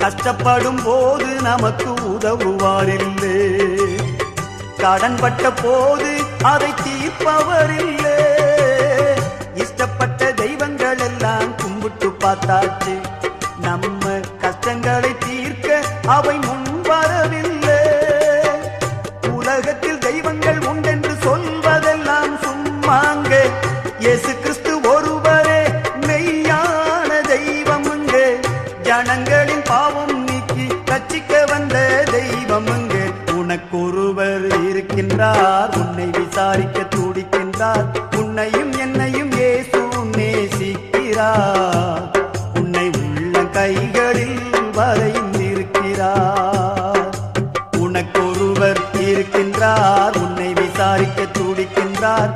கஷ்டப்படும் போது நமக்கு உதவுவாரில்லை, கடன்பட்ட போது அதை தீர்ப்பவரில்லை. இஷ்டப்பட்ட தெய்வங்கள் எல்லாம் கும்பிட்டு பார்த்தாச்சு, நம்ம கஷ்டங்களை தீர்க்க அவை முன்வரவில்லை. உலகத்தில் தெய்வங்கள் உண்டென்று சொல்வதெல்லாம் சும்மாங்க, இயேசு கிறிஸ்து ஒருவரே மெய்யான தெய்வமுங்க. ஜனங்களின் பாவம் நீக்கி ரட்சிக்க வந்த தெய்வமுங்க. உனக்கொருவர் இருக்கின்றார், உன்னை விசாரிக்க துடிக்கின்றார். உன்னையும் என்னையும் இயேசு நேசிக்கிறார், உன்னை உள்ள கைகளில் வரைந்திருக்கிறார். உனக்கொருவர் இருக்கின்றார், உன்னை விசாரிக்க துடிக்கின்றார்.